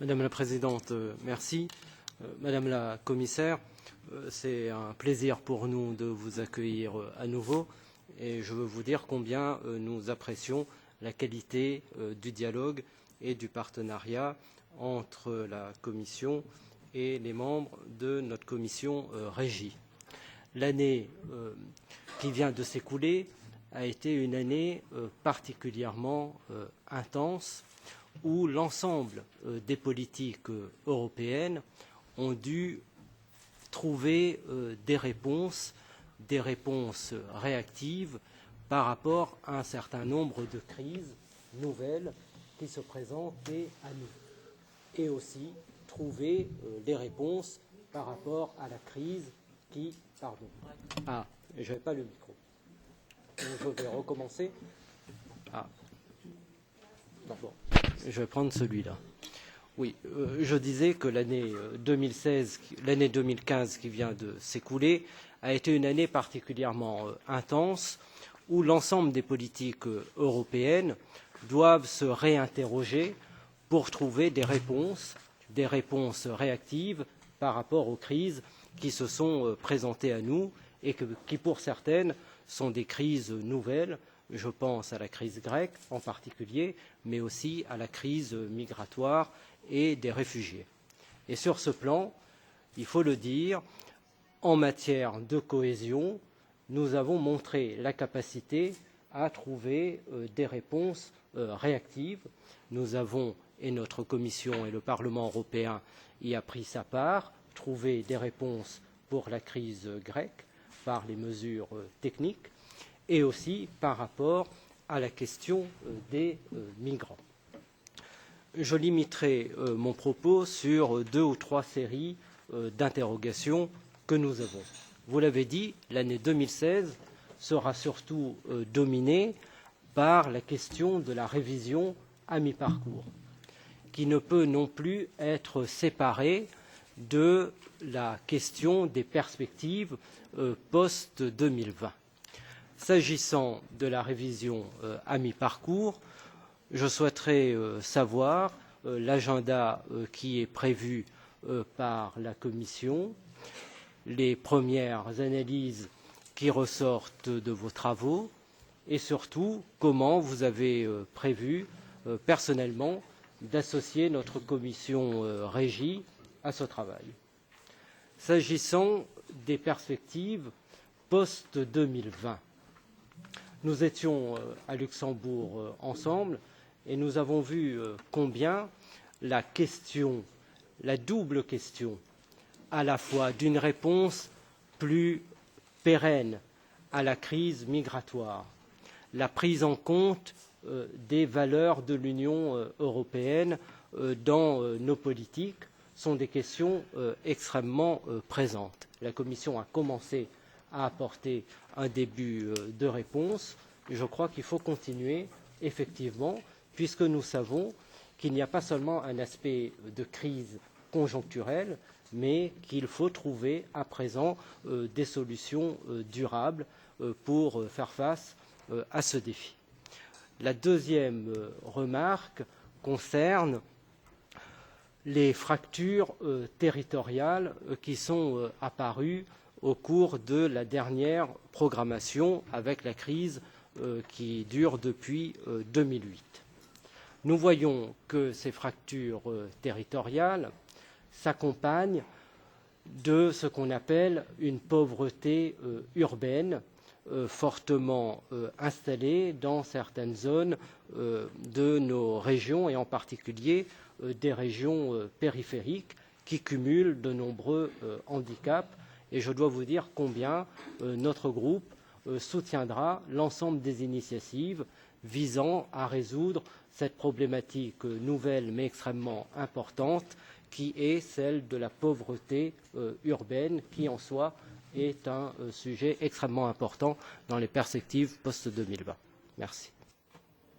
Madame la Présidente, merci. Madame la Commissaire, c'est un plaisir pour nous de vous accueillir à nouveau et je veux vous dire combien nous apprécions la qualité du dialogue et du partenariat entre la Commission et les membres de notre commission Régie. L'année qui vient de s'écouler a été une année particulièrement intense où l'ensemble des politiques européennes ont dû trouver des réponses réactives par rapport à un certain nombre de crises nouvelles qui se présentaient à nous, et aussi trouver des réponses par rapport à la crise qui... Pardon. Ah, je n'avais pas le micro. Je vais recommencer. Ah. Non, bon. Je vais prendre celui-là. Oui, je disais que l'année 2015 qui vient de s'écouler a été une année particulièrement intense où l'ensemble des politiques européennes doivent se réinterroger pour trouver des réponses réactives par rapport aux crises qui se sont présentées à nous et qui, pour certaines, sont des crises nouvelles. Je pense à la crise grecque en particulier, mais aussi à la crise migratoire et des réfugiés. Et sur ce plan, il faut le dire, en matière de cohésion, nous avons montré la capacité à trouver des réponses réactives. Nous avons, et notre Commission et le Parlement européen y a pris sa part, trouvé des réponses pour la crise grecque par les mesures techniques et aussi par rapport à la question des migrants. Je limiterai mon propos sur 2 ou 3 séries d'interrogations que nous avons. Vous l'avez dit, l'année 2016 sera surtout dominée par la question de la révision à mi-parcours, qui ne peut non plus être séparée de la question des perspectives post-2020. S'agissant de la révision à mi-parcours, je souhaiterais savoir l'agenda qui est prévu par la Commission, les premières analyses qui ressortent de vos travaux et surtout comment vous avez prévu personnellement d'associer notre commission Régie à ce travail. S'agissant des perspectives post-2020, nous étions à Luxembourg ensemble et nous avons vu combien la double question, à la fois d'une réponse plus pérenne à la crise migratoire, la prise en compte des valeurs de l'Union européenne dans nos politiques, sont des questions extrêmement présentes. La Commission a commencé à apporter un début de réponse. Je crois qu'il faut continuer, effectivement, puisque nous savons qu'il n'y a pas seulement un aspect de crise conjoncturelle, mais qu'il faut trouver à présent des solutions durables pour faire face à ce défi. La deuxième remarque concerne les fractures territoriales qui sont apparues au cours de la dernière programmation avec la crise qui dure depuis 2008. Nous voyons que ces fractures territoriales s'accompagnent de ce qu'on appelle une pauvreté urbaine fortement installée dans certaines zones de nos régions et en particulier des régions périphériques qui cumulent de nombreux handicaps. Et je dois vous dire combien notre groupe soutiendra l'ensemble des initiatives visant à résoudre cette problématique nouvelle mais extrêmement importante qui est celle de la pauvreté urbaine qui en soi est un sujet extrêmement important dans les perspectives post-2020. Merci.